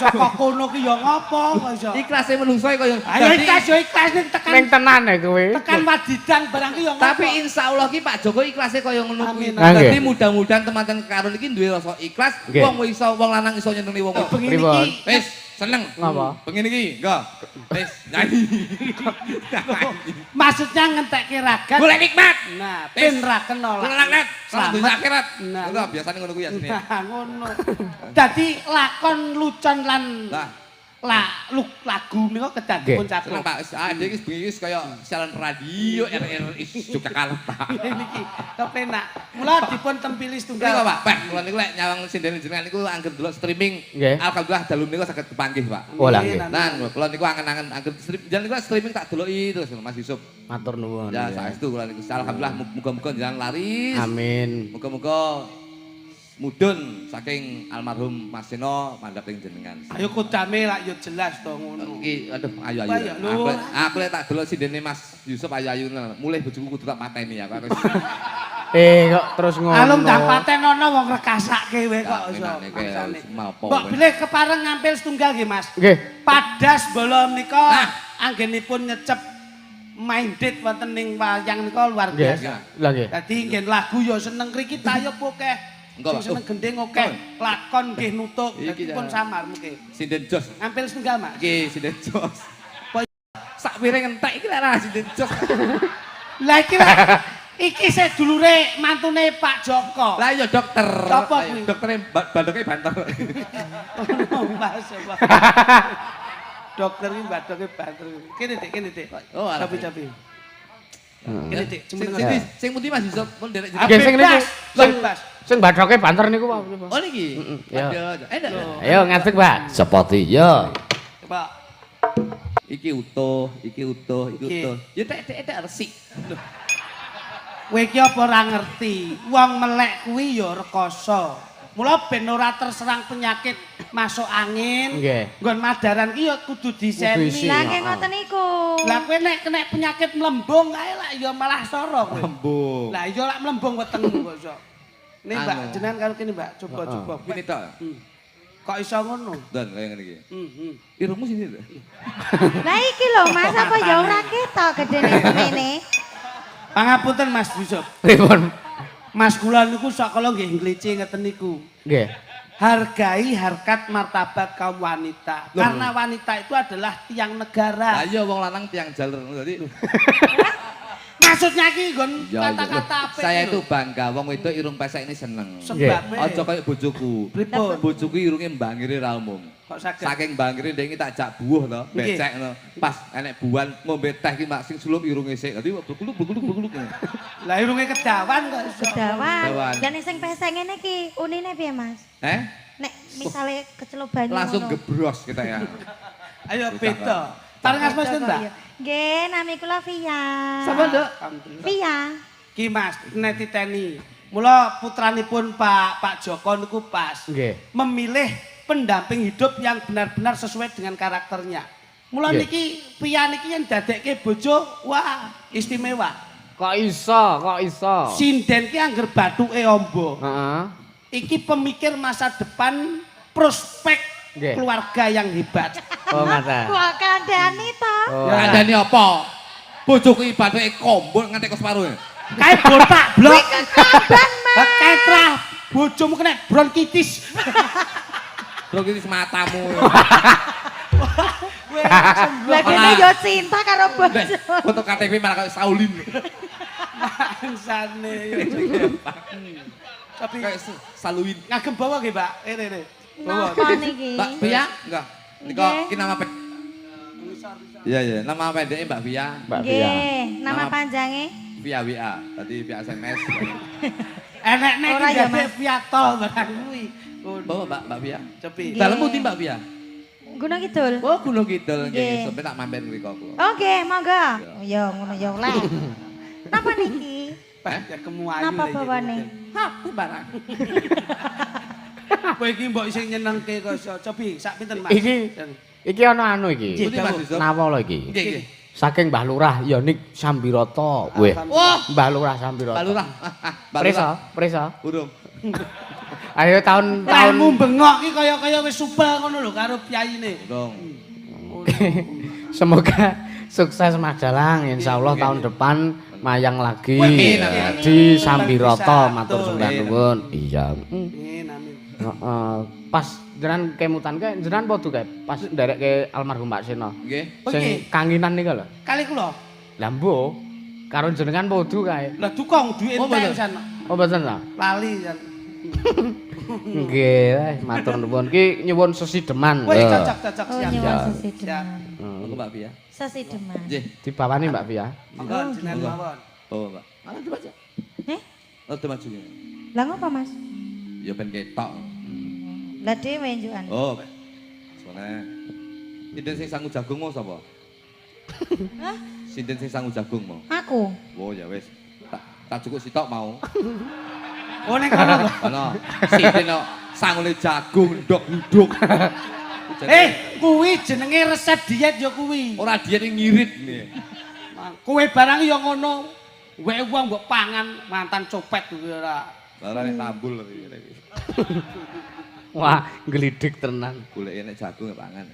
kok kono ki ya ngopo kok iso. ikhlase menungso kaya Ayo ikhlas yo ikhlas ning Ning tekan tenan ya kowe. tekan wadidan barang ki ya ngopo. tapi insyaallah ki Pak Joko ikhlase kaya ngono kuwi. Amin. Nggih. Dadi mudah-mudahan teman-teman karun iki duwe rasa ikhlas, Nggih. wong lanang iso nyenengi wong wedok. bengi Pripun? iki Wis, seneng. Ngapa? Pengen iki, engko. Wis, nyanyi. maksudnya ngentekke ragat. Golek nikmat. Nah, ben ra kena Laknat, selamat dunya akhirat. Nah. Ngono biasane ngono kuwi asline. Nah, ngono. Dadi lakon lucon lan Lah, lagu nika kedadipun Nggih. seneng cakup. Pak, wis adek iki bengi wis kaya siaran radio RRI Yogyakarta. Niki kepenak. Mula dipun tempili Nggih setunggal. Pak, Pak, kula niku lek nyawang sinden jenengan niku angger delok streaming. Nggih. Alhamdulillah dalem niku saged kepanggih, Pak. Oh lah Nggih, nggih. Nah, kula niku angen-angen angger jenengan niku streaming tak deloki terus Mas Yusuf. Matur nuwun. Ya, saestu kula niku alhamdulillah muga-muga jenengan laris. Amin. Muga-muga mudhun saking almarhum Mas Seno mandhap ing jenengan. Ayo kodame lak yo jelas to ngono. Iki aduh ayu-ayu. Ayo, lho. Aku lek tak delok sindene Mas Yusuf ayu-ayu mulih bojoku kudu tak pateni aku. Kok terus ngono. Alum tak patenono wong rekasake wae kok iso. Menane kae maksane. mapo. Mbok bilih kepareng ngampil setunggal nggih, Mas. Nggih. Padas bola menika Nah. anggenipun nyecep minded wonten ning wayang nika luar Nggih. biasa. Lah nggih. Dadi nggih lagu ya seneng kriki tayub akeh. Engko, Sing Pak. seneng gending akeh. Lakon nggih nutuk. Iki Dadi pun dah. samar mungkin. Sinden jos. Ngampil setunggal, Mas. Iki sinden jos. Sak piring entek iki lek ra sinden jos. Lah iki lah, iki sedulure mantune Pak Joko. Lah iya dokter. Apa Ayo, kuwi? Doktere bandoke banter. Oh, Mas. apa. Dokter iki badoke banter. Kene Dik, kene Dik. Oh, alah. Capi-capi. Kene Dik, Sing cuma sing pundi Mas Yusuf pun derek Nggih, sing niku. Sing Bebas. sing badoke banter niku Pak. Oh niki. iya. Aduh, enak. Ayo ngadeg, Pak. Sepertinya. Coba. Iki utuh, iki utuh, iki Iki. utuh. Ya tek resik. Kowe iki apa ora ngerti? Wong melek kuwi ya rekoso. Mula ben ora terserang penyakit masuk angin. Nggih. Nggon madaran ki ya kudu diseni. Kudu isi. Lah nggih ngoten niku. Lah kowe nek kena penyakit melembung kae lak ya malah soro kowe. Embung. Lah iya lak melembung wetengmu kok iso. Nih Mbak, Anu. jenengan karo kene Mbak, coba. Ini tok. Kok iso ngono? Dan kayak ngene iki. Hmm. Irungmu sini lho. Lah iki lho Mas apa ya ora ketok gedene semene. Pangapunten Mas Yusuf. Pripun? Mas kula niku sakala nggih nglici ngeten niku. Nggih. Hargai harkat martabat kaum wanita. Karena wanita itu adalah tiang Lah negara. iya wong lanang tiang jalur dadi Maksudnya ki nggon ya, kata-kata apik. saya lho. itu bangga wong itu irung pesek ini seneng. sebab Aja kayak bojoku. Pripun? Bojoku irunge mbangire ra umum. Kok saged? Saking mbangire ndek iki tak jak buuh to, Nggih. becek ngono. Pas enek buan ngombe teh ki mak sing sulup irunge sik. Dadi begluk. Lah irunge kedawan kok iso. Kedawan. Kedawan. Dan sing pesek ngene iki unine piye Mas? Nek Nek kecelup banyu langsung ngono. gebros kita ya. Ayo beda. Parengas Mas Mbak. Nggih, nami kula Via. Sapa, Nduk? Via. Ki Mas, nek titeni. Mula putranipun Pak Joko niku pas. Nggih. Memilih pendamping hidup yang benar-benar sesuai dengan karakternya. Mula Nggih. niki Pia niki yang dadekke bojo, wah istimewa. Kok iso? Sinden ki angger bathuke amba. Heeh. Iki pemikir masa depan, prospek Nggih. keluarga yang hebat. Oh, ngoten. Kok kandhani to? Oh. Ya. Kandhane apa? Bojoku iki bathuke kombol nganti ke separuh. Kae botak blok. Keklaban Mas. Ketrah bojomu kena bronkitis. Bro iki matamu. Lah kene yo cinta karo bojo. Foto KTP malah kayak Saulin. Bangsane. Tapi Kayak Saluin. ngagem bawa nggih, Mbak. Ini. Bawa. Napa niki? Mbak Via? Enggak. Niko Nggih. iki nama Iya, nama pendeknya Mbak Via. Mbak Via. Nggih, nama Nama- panjange? Via WA. Tadi via SMS. Enek nek Ora ya, iki Mas. Viatol barang kuwi. Bawa Mbak Via. Cepi. Nggih. Dalam putih Mbak Via. Gunung Kidul. Oh, Gunung Kidul Nggih. nggih. Sampai tak mampir mriko aku. Oke, monggo. Ya ngono ya oleh. Napa niki? Ya kemu ayu. Napa lagi. bawane? Hah, barang. Kowe iki mbok sing nyenengke kok iso. Cobi sak pinten, Mas? Iki ana anu iki. Nggih, Putih Mas Yusuf. Nawala iki. Nggih, nggih. Saking Mbah Lurah Yonik Sambiroto. Weh. Wah, Mbah Lurah Sambiroto. Mbak Lurah. Mbak Prisa. Urung. Ayo tahun Tahunmu bengok iki kaya wis supel ngono lho karo pyaine. Urung. semoga sukses Mas Dalang. Insyaallah tahun depan mayang lagi Amin, amin. di Sambiroto matur Betul. sembah nuwun. Iya. Amin, amin. Heeh. Pas jenengan kemutan kae jenengan podo kae pas ndereke almarhum Pak Seno. Oh, Nggih. Sing nggih. kanginan niku lho. Kali kula. Lah mbuh karo jenengan podo kae. Lah dukung duit Oh, betul. entek pisan. Oh mboten ta? Lali kan. Nggih, matur nuwun. Ki nyuwun sesideman. Wis lho. cocok Oh siap. nyuwun Ya. sesideman. Aku Mbak Via. Sesideman. Nggih. Dibawani Mbak Via. Monggo jenengan mawon. Oh, Mbak. Malah dibaca. Eh? Oh, maju. Lah ngopo Mas? Ya ben ketok. Lah dhewe njukan. Oh. Soalnya Sinden sing sangu jagung mau sapa? Hah? Sinden sing sangu jagung mau. Aku. Oh ya wis. Tak cukup sitok mau. Oh ning kono. Ono. Sinden kok sangune jagung ndok-ndok. Kuwi jenenge resep diet ya kuwi. Ora diet ngirit nih. Kowe barang ya ngono. Wae wong mbok pangan mantan copet kuwi ora. Barane tambul iki. Wah, ngelidik tenan. Goleki nek jagung ya pangan.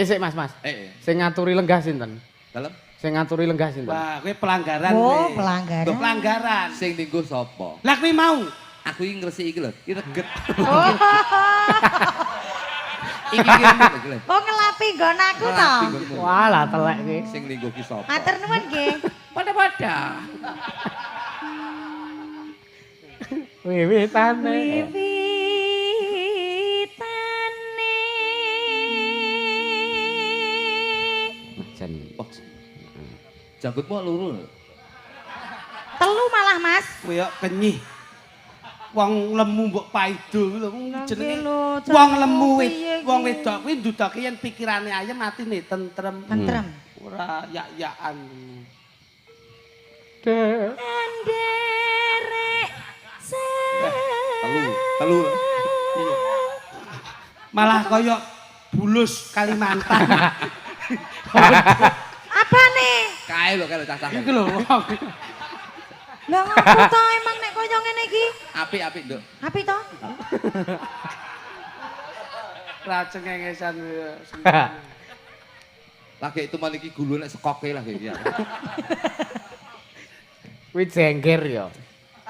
Sik Mas. Eh. Sing ngaturi lenggah sinten? Dalem Sing ngaturi lenggah sinten? Wah, kowe pelanggaran. Oh, kowe. pelanggaran. Pelanggaran. sing tinggu sapa? Lah kuwi mau. Aku iki ngresiki iki lho, iki reget. Oh. Iki reget iki lho. Oh ngelapi nggon aku to. Wah, lah telek iki. Sing linggo ki sapa? Matur nuwun nggih. Pada-pada. Wiwitane. Wiwitane. Jan. Oh. Janggutmu luru. Telu malah Mas. Kowe kok kenyih. Wong lemu mbok paido lho jenenge. lho, Wong lemu piye iki? wong wedok kuwi ndudoke yen pikirane ayem atine tentrem. Tentrem. Ora yak-yakan. Dek. Anderek Telu. Malah kaya bulus Kalimantan. Apa nih? Kae lho cah-cah. Iki lho. Lah ngopo to emang nek kaya ngene iki? Apik, Nduk. Api to? Lah cengengesan. Lagi itu maliki gulu nek sekoke lagi ya. Kuwi jengger ya.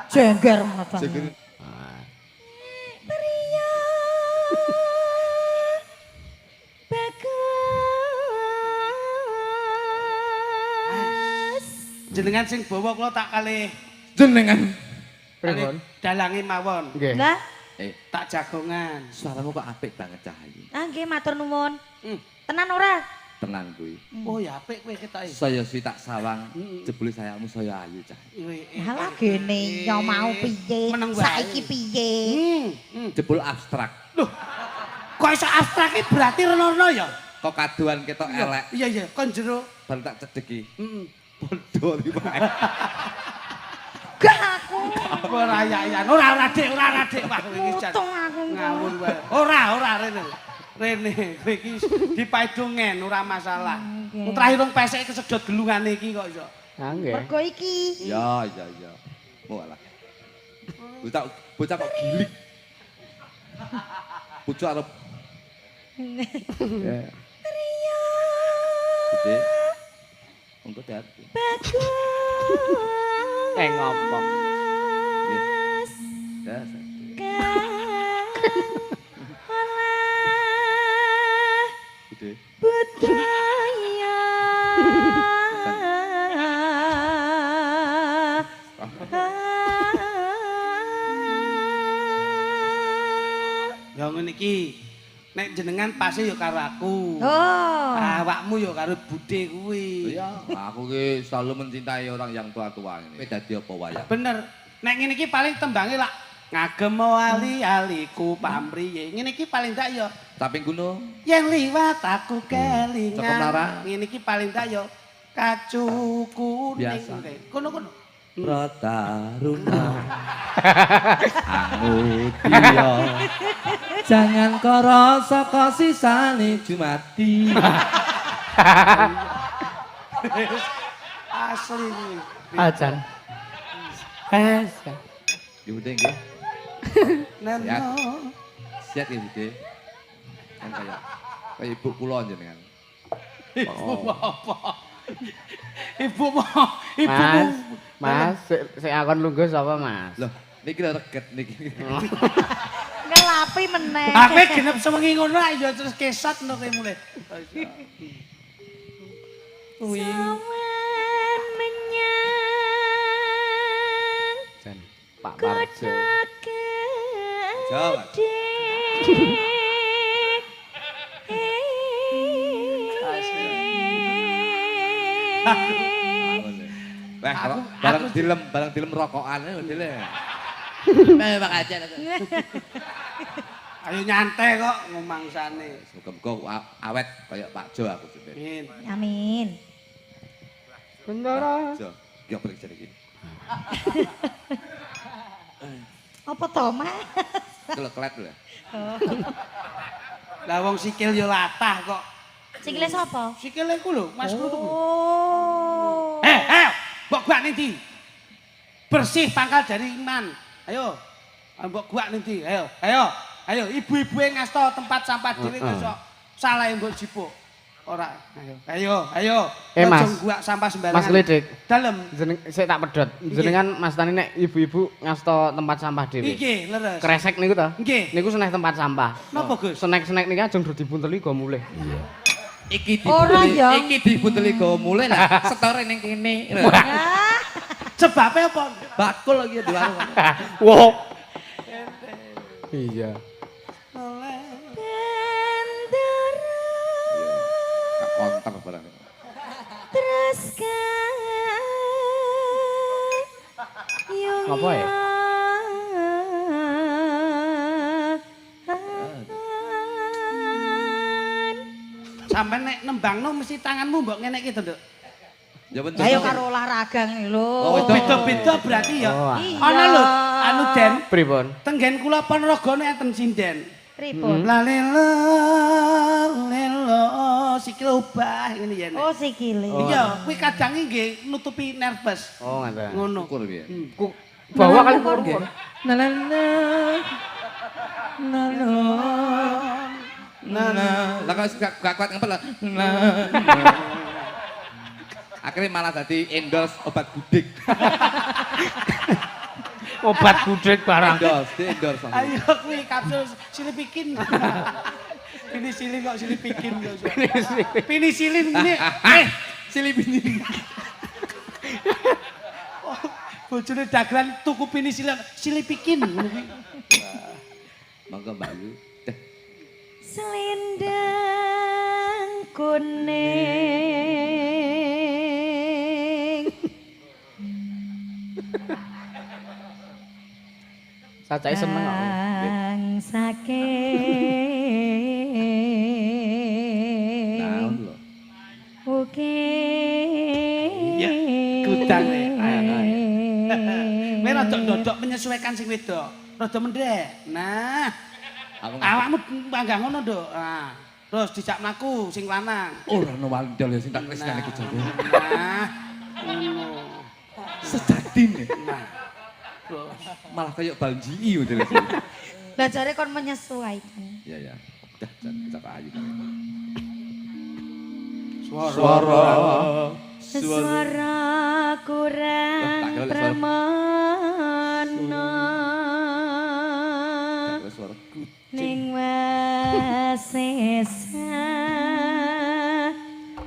Jengger mata. Jengger. Pria bagus. Jenengan sing bawa kula tak kalih Jenengan. Pripun? dalange mawon. Nggih. Lah, Tak jagongan. Suaramu kok apik banget Cahayu. nggih matur nuwun. Hmm. Tenan ora? Tenan kuwi. Oh ya apik kowe ketoke. Saya tak sawang, jebule sayamu saya ayu Cahayu. Halah gene yo mau piye? Meneng wae. Saiki piye? Jebul abstrak. Loh. Kok iso abstrak iki berarti renono ya? Kok kaduan ketok elek. Iya kon jero. Bar tak cedeki. Heeh. Podo iki wae. Gak aku. Ora ya, ora Dik, Wah kowe iki jan. Untung aku. Ngawur wae. Ora rene. Rene kowe iki dipaidungen ora masalah. Wong terakhir wong pesek kesedot gelungane iki kok iso. Ha nggih. Mergo iki. Ya. Mualah. Bocah kok gilik. Bocah arep. Ya. Pria Gede. Engko dadi. bagus. Ngomong. Ya. Olah Gede. budaya. Ya ngene iki. Nek jenengan pase ya karo aku. Oh. Awakmu ya karo budhe kuwi. Iya, aku ki selalu mencintai orang yang tua-tua ini. Kowe dadi apa wae? Bener. Nek ngene iki paling tembange lak ngagem ali-aliku pamriye. Ngene iki paling ndak ya. Tapi gunung. Yen liwat aku kelingan. Cakep, Nara. Ngene iki paling ndak ya. Kacu kuning. Biasa. Kono-kono. Prataruna Angutia jangan karo saka sisane Jumati. Asli iki. Ajan. Ya udah nggih. Neno. Siap ya Bude. Kan kayak ibu kula jenengan. Ibu apa? Ibu Mas, sik akon lungguh sapa, Mas? Loh, niki lho reget niki. Ngelapi meneh. Aku genep sewengi ngono ae ya terus kesat no kowe mulai. Kuwi Sawan menyang Jan, Pak Parjo. Jawab. Wah, kalau barang dilem rokokan dile. Memang aja. ayo nyantai kok ngomangsane. Muga-muga awet kayak Pak Jo aku jepit. Amin. Amin. Bendara. Jo, ki apa iki jenenge iki? Apa to, Mas? Keleklet lho. Lah wong sikil yo latah kok. Sikile sapa? Sikil iku lho, Mas Kru tuh. Oh. Mbok guak ning ndi? Bersih pangkal dari iman. Ayo. Mbok guak ning ndi? Ayo, ibu-ibu ngasto tempat sampah dhewe iso salah mbok jipuk. Ora. Ayo. Mas. Ojo guak sampah sembarangan. Mas Lidik. Dalem. Jeneng sik tak pedhot. Jenengan Mas Tani nek ibu-ibu ngasto tempat sampah dhewe. Iki leres. Kresek niku to? Nggih. Niku seneh tempat sampah. Napa, Gus? Snack-snack niki ajeng dibunteli go mulih. Iki Ora, dibuteli, ya. iki dibuteli go mulai lah. Setore ning kene. Ah, Sebabnya apa? Bakul lagi di warung. Wow. Iya. bendera Kak konter barang. teruskan. Apa ya? Sampai nek nembangno mesti tanganmu mbok ngene iki to, Nduk. Ya bener. Ayo karo olahraga nih lho. Oh, itu. Beda-beda berarti ya. Oh, iya. Ana lho, anu Den, Pripun? tenggen kula Ponorogo nek enten sinden. Pripun? Lalelo lelo sikil obah ngene ya. Oh sikile. Iya, kuwi kadang nggih nutupi nervous. Oh, ngoten. Ngono. Ukur piye? Bawa kali ukur. Lah gak kuat ngempel lah. Akhirnya malah tadi endorse obat gudik. Obat budek barang. Endorse. Ayo kuwi kapsul silipikin. Penisilin kok silipikin kok. Penisilin ini. Silipini. Bojone dagelan tuku penisilin silipikin ngono kuwi. Monggo Mbak Yu. Selendang kuning. Sacake seneng kok. Saking. Naon lho. Oke. Ya, gudang nih. Kowe rada ndodok menyesuaikan sing wedok. Rada mendek. Nah, awakmu panggah ngono, Nduk. Nah, terus dijak mlaku sing lanang. Ora ono wandel ya sing tak tresnani ku Jawa. Nah, ngono. Sejatine Nah, terus malah kayak balji model. Lah jare kon menyesuaikan. Iya ya. Udah kita ayu. suara Suara kurang permana Suara ning wasesa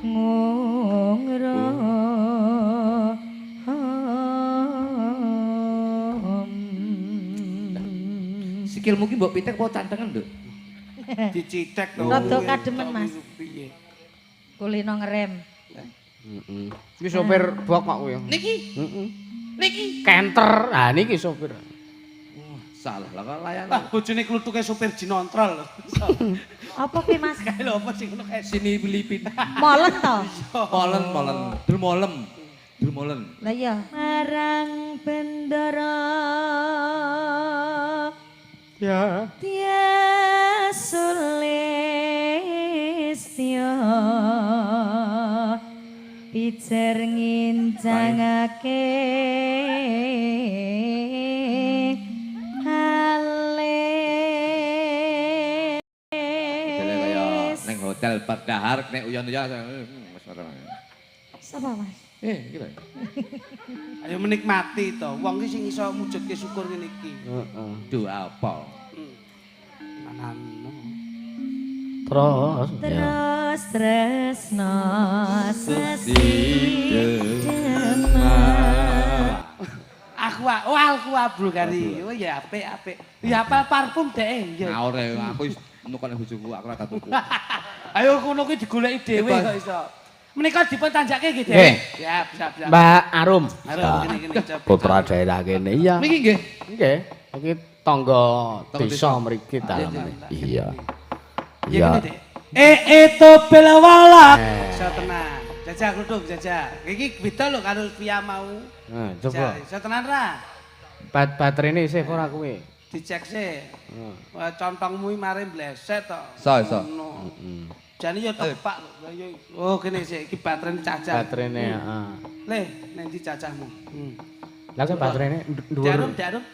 ngungro sikilmu ki mbok pitek apa cantengan, Nduk? dicitek to. Rada kademen, Mas. Piye? Kulino ngerem. Heeh. Iki sopir bok kok kuwi. Niki, Heeh. niki. Kenter. Ah niki sopir. Salah lah kok layan. Ah, bojone klutuke supir jinontrol. Apa ki, Mas? Kae lho apa sing ngono kae. Sini Filipin. Molen to? Molen. Dermolen. Lah iya. Marang bendara Ya. Tia Sulistya pijer ngincangake alis. Neng hotel Bardahar nek uyon-uyon wis ora. Sapa, Mas? Iki lho. Ayo menikmati to. Wong ki sing iso mujudke syukur ngene iki. Heeh. Duh apa? Manano. Terus. Terus tresno sesi Aku abru kari. Oh ya apik. Ya apal parfum dek. Ya. Nah ora aku wis nukone bojoku aku ora tuku. Ayo kono kuwi digoleki dhewe kok iso. Menika dipun tanjake nggih, Dek. Nggih. Ya, bisa. Mbak Arum. Arum kene coba. Putra daerah kene iya. Niki nggih. Nggih. Iki tangga Tangga desa mriki dalamane. Iya. Ya ngene, Dek. Itu bela walak. Iso tenang. Jajah gluduk jajah. Iki beda lho karo Via mau. Nah, coba. Iso tenan ra? Baterene isih ora kuwi. Dicek sih. Wah, contongmu iki mari bleset to. Iso. Heeh. Jane yo tepak lho. Lah yo oh kene sih iki baterene cacah. Baterene heeh. Le, nek ndi cacahmu? Lah kok baterene dhuwur. Darum.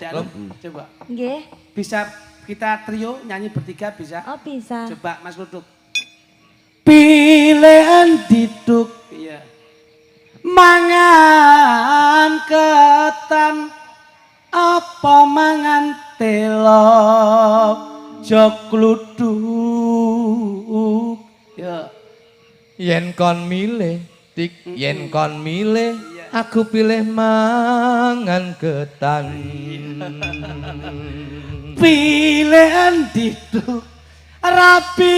Coba. Nggih. Bisa kita trio nyanyi bertiga bisa? Oh bisa. Coba Mas Luduk. Pilihan diduk. Iya. Mangan ketan apa mangan telo jok gluduk. Ya. Yen kon milih, yen kon milih, aku pilih mangan ketan. Pilihan diduk rapi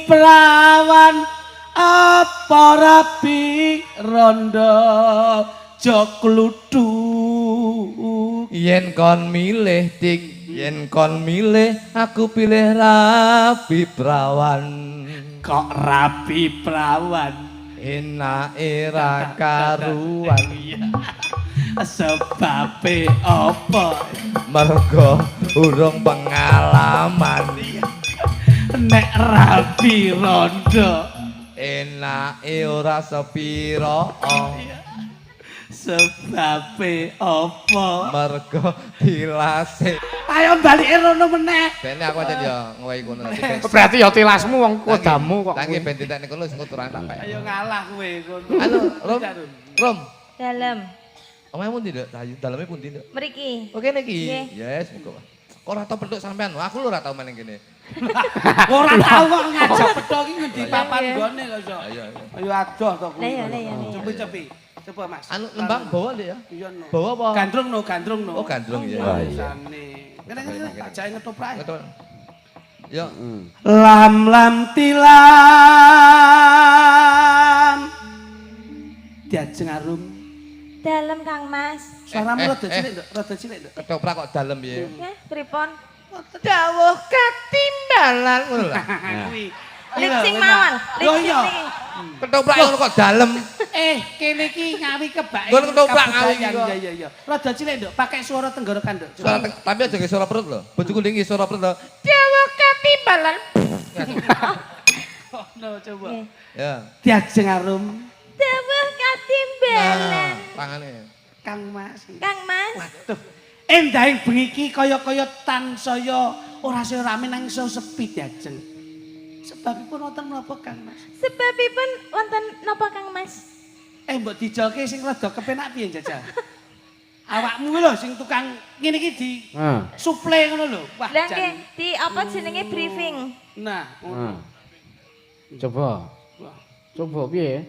perawan apa rapi rondo jok gluduk. Yen kon milih yen kon milih, aku pilih rapi perawan. Kok rapi perawan? Enake ra karuan. Sebabe apa? Mergo urung pengalaman. Nek rabi rondo Enake ora sepiro. sebabe apa? Mergo dilase. Ayo balik rono meneh. Dene aku aja ya ngowahi kono. Berarti ya tilasmu wong kodamu kok. Lagi ben ditekne kono sing turunan tak kae. Ayo ngalah kowe kono. Halo, Rom. Rom. Dalam. Omahmu ndi, Nduk? Daleme pundi, Nduk? Mriki. Oke niki. Nggih. Yes, muga. Kok ora tau petuk sampean. Aku lho ora tau meneng kene. Ora tau kok ngajak pedho iki ngendi papan Iya. gone kok iso. Ayo. Ayo adoh to kuwi. Lah iya, lah iya, lah iya. Cepi-cepi. Coba Mas. Anu lembang bawa Nduk ya. Iya no. Bawa apa? Gandrung no, gandrung no. Oh, gandrung ya. Oh, iya. Kene tak jake ngetoprak. Betul. Yo. Lam lam tilam. Diajeng arum. Dalam Kang Mas. Suaramu rada cilik, Nduk. Rada cilik, Nduk. Ketoprak kok dalem piye? Ya, pripun? Dawuh katimbalan ngono lho. Kuwi. Lip sing mawon. Lip Oh sing iya. niki. Ketoprak ngono kok dalem. Kene iki ngawi kebake. Nggon ketoprak ngawi iki kok. Iya, iya. Rada cilik, Nduk. Pakai suara tenggorokan, Nduk. Suara tapi aja nge suara perut lho. Bojoku ndek suara perut lho. Dawuh katimbalan. Oh, no, coba. Nggih. Ya. Diajeng arum Dawuh katimbalan. Tangane. Kang Mas. Kang Mas. Waduh. Endahing bengi iki kaya-kaya tansaya ora saya rame nang iso sepi diajeng. Sebabipun wonten menapa Kang Mas? Sebabipun wonten napa Kang Mas? Mbok dijolke sing rada kepenak piye jajal? Awakmu lho sing tukang ngene iki di suple ngono lho. Wah, Lah nggih, jan. di apa jenenge briefing. Nah, ngono. Coba. Wah. Coba piye?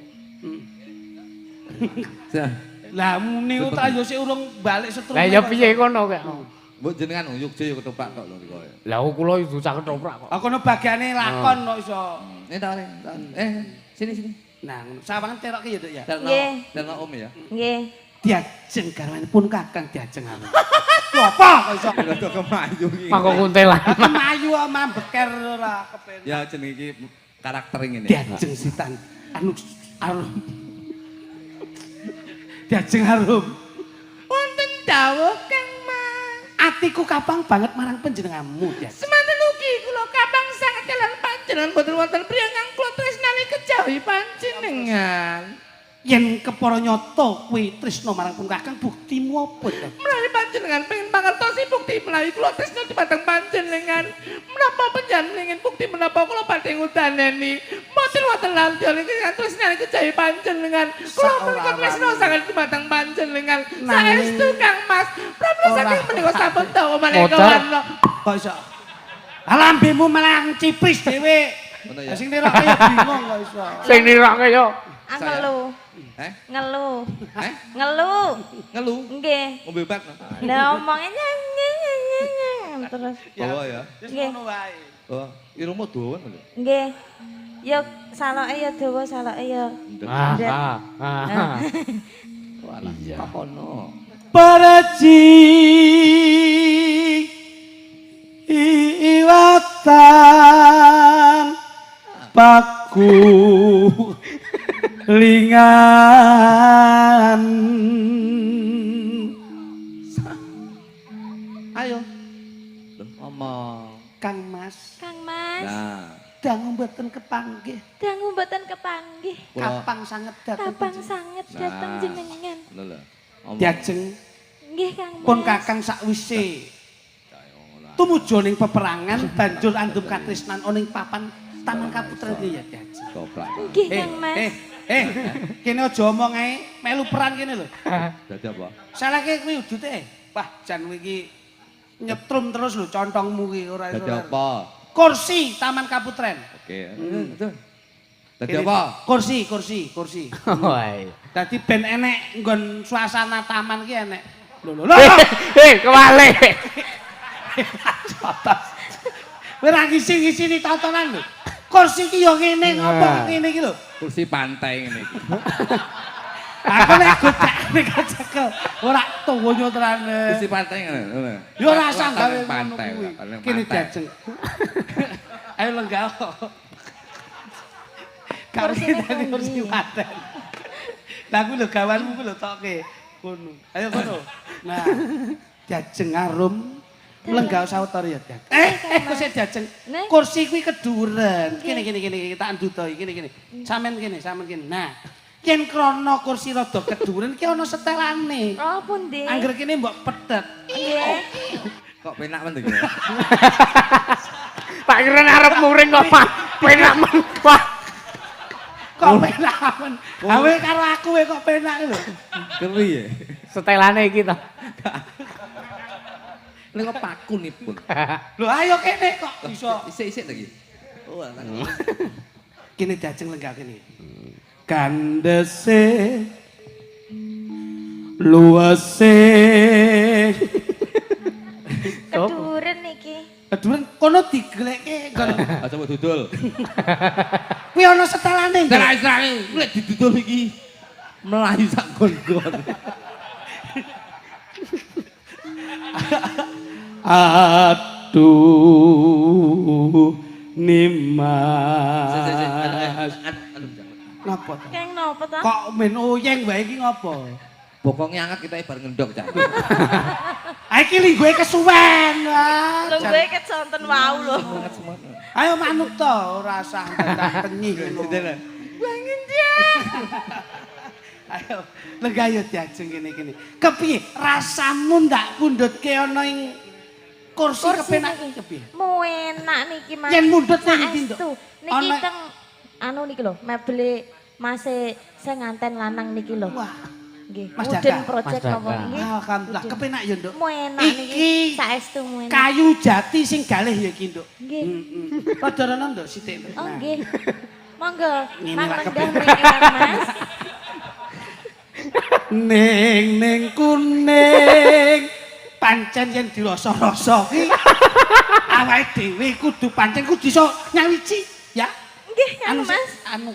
Lah muni ku tak yo sik urung balik setrum. Lah ya piye kono kek. Mbok jenengan Yogya ya ketoprak tok lho niku. Lah kula itu cah ketoprak kok. Aku ono bagiane lakon kok iso. Tak. Sini. Nah, ngono. Sawangan terokke ya, Duk ya. Nggih. Dalno Om ya. Nggih. Diajeng garwanipun Kakang diajeng aku. Lho apa kok iso Rada kemayu iki. Mangko kuntelan. kemayu ama beker ora kepen. Ya jeneng iki karakter ngene. Diajeng sitan. Anu arum. Diajeng arum. Wonten dawuh Kang Mas. Atiku kapang banget marang panjenenganmu, Diajeng. Semanten ugi kula kapang sanget kalian panjenengan boten wonten priya kang kula tresnani kejawi panjenengan. Yen kepara nyata kuwi tresna marang pun Kakang buktimu apa, Diajeng? Menawi panjenengan pengen pangertosi bukti menawi kula tresna dumateng panjenengan. Menapa panjenengan bukti menapa kula badhe ngudaneni. Mboten wonten lampion iki kan tresnani kejawi panjenengan. Kula menika tresna sanget dumateng panjenengan. Saestu Kang Mas. Problem saking menika sampun dawa malih kawan. Kok iso? Alambemu malah cipris dhewe. Ngono ya. Sing nerokke ya bingung kok iso. Sing nirake yo. Ngelu. Ngelu. Eh? Ngelu. Ngeluh. Nggih. Ngombe obat. Lah omongnya terus. Bawa ya. Wis Nggih. ngono wae. Oh, irungmu dawa lho. Nggih. Ya saloke ya dawa, saloke ya. Iya. Apa ono? Paraji iwatan paku lingan. Ayo. Loh, ngomong. Kang Mas, Kang Mas, Nah, dangu mboten kepanggih. dangu mboten kepanggih. kula Kapang sanget dateng. Kapang sanget dateng Nah. jenengan. lho lho. Ngomong. Diajeng Nggih Kang Mas. pun Kakang sakwise tumuju ning peperangan banjur andum katresnan ana ing papan Taman Kaputren iki ya Diajeng. Coplak. Nggih Kang Mas. Kene aja omong ae, melu peran kene lho. Dadi apa? Salahke kuwi udute. Wah, jan kowe iki nyetrum terus lho contongmu ki ora iso. Dadi apa? Kursi Taman Kaputren. Oke. Betul. Dadi apa? Kursi. Woi. Dadi ben enek nggon suasana taman ki enek. Lho. Kewale. Kowe ra ngisi-ngisini tontonan lho. Kursi ki yo ngene ngopo ngene iki lho. Kursi pantai ngene iki. Aku nek godakne kecekel ora tuwa terane. Kursi pantai ngene. Yo rasa gawe pantai. Kene Diajeng. Ayo lenggah. Kursi tadi kursi paten. Lah aku lho gawanmu ku lho tokke. Ngono. Ayo kono. Nah, Diajeng arum Lenggah sawetara ya, Dak. Kok sik Jajeng. Nih. Kursi kuwi keduren. Kene tak ndutoi kene. Sampeyan kene. Nah, yen krana kursi rada keduren ki ana setelane. Oh, pundi? Angger kene mbok pethet. Nggih. Kok penak men to. Tak kira arep muring kok penak men. Wah, Kok penak men. Awe karo aku kok penak lho. Keri ya. setelane iki to. Lha kok pakunipun. Lho ayo kene kok iso. Isik-isik to iki. Oh, alah. Kene Jajeng lenggah kene. Kandese luase Keduren iki. keduren kono diglekke kon. Aja mbok dudul. Kuwi ana setelane. Nduk. Serang-serang lek didudul iki melayu sak gon-gon. Aduh Nimas. Napa to? Keng napa ta? Kok men oyeng wae iki ngopo? Bokonge anget kita bar ngendok cak. Ah iki linggoe kesuwen. Lho gue keconten wau lho. Semangat semangat. Ayo manut to, ora usah dadak penyih ngono. Bangin dia. Ayo, lenggah yo Jajeng kene. Kepiye rasamu ndak pundhutke ana ing kursi kepenak iki kepiye? Mau enak niki Mas. Yen mundhut ning ndi, Nduk? Saestu. Niki Ana- teng anu niki lho, mebele Mase sing nganten lanang niki lho. Wah, Nggih. Mas Wooden Jaka. project Mas napa Jaka. nggih? alhamdulillah kepenak yo, Nduk. Mau enak Iki niki. Saestu mau enak. Kayu jati sing galih ya iki, Nduk. Nggih. Padha rono, Nduk, sithik, Nduk. Oh Nah. nggih. Monggo. Ini Mang lah lenggah kepenak. mriki Mas. Ning kuning pancen yen dirasa-rasa ki awake dhewe kudu pancen kudu iso nyawiji ya. Nggih, anu sik- Mas. anu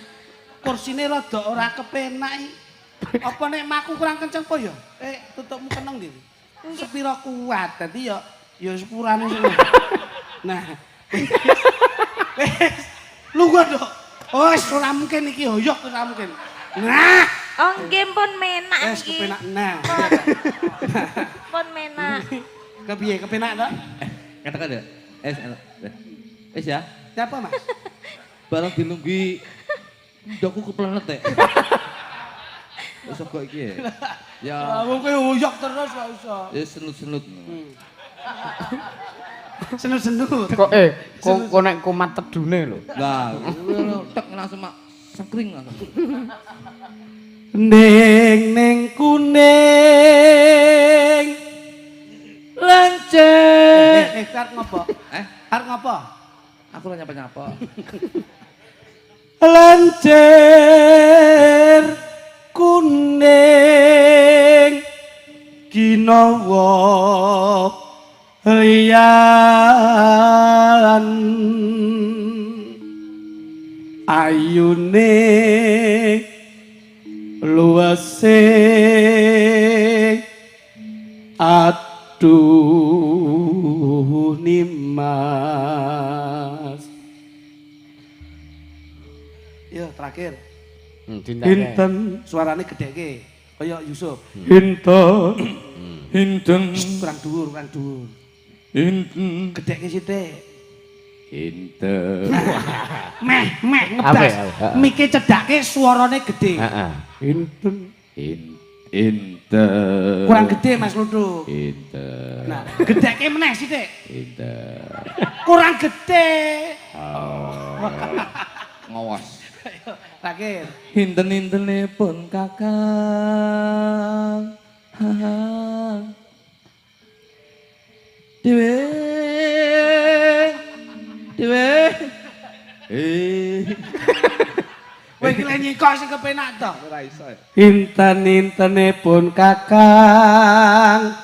kursine rada ora kepenak iki. Apa nek maku kurang kenceng po ya? Tutupmu keneng ndi? Sepira kuat dadi ya sepurane sing. Nah. Wis lunga Nduk. Oh, wis ora mungkin iki hoyok ora mungkin. Nah, Oh nggih pun menak wis iki. kepenak. Nah. Pun menak. Kepiye kepenak to? Katakan ya. Wis ya. Siapa Mas? Barang dilunggi ndokku keplenet ya. Wis kok iki ya. Ya, Wong kowe uyok terus kok iso. ya senut-senut. Senut-senut. Kok nek kumat tedune lho. Lah, tek langsung mak sengkring langsung. Ning kuning. Lancet. Arep ngopo? Arep ngopo? Aku lah nyapa-nyapa. Lancet kuning ginawa riyan ayune luase aduh Nimas. Yo terakhir. Hinten suarane gedheke kaya Yusuf. Hinten. Hinten. Kurang dhuwur. Hinten. Gedheke sithik. Hinten. Meh Ape, ngebas. ape. Mike cedhake suarane gedhe. Heeh. Hinten. Hinten. Kurang gedhe Mas Ludu. Hinten. Nah, gedheke meneh sithik. Hinten. Kurang gedhe. Ngawas. Terakhir. Hinten-hintenipun Kakang. Dewe. Kowe iki lek nyikok sing kepenak to. Ora iso. Hinten-hintenipun Kakang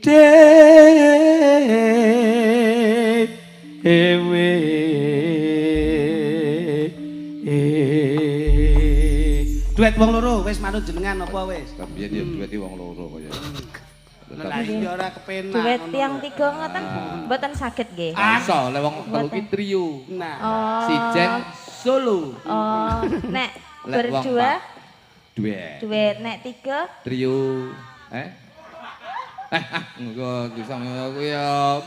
dewe duet wong loro wis manut jenengan apa wis? Kepiye dia duweti wong loro kaya. Lah iya ora kepenak. Duet ngono. tiang tiga ngoten mboten saged nggih. Iso lek wong telu ki trio. Nah, Oh. Si Jen solo. Oh, nek Lek wong berdua Duet. duet, nek tiga Trio. Enggak bisa aku ya.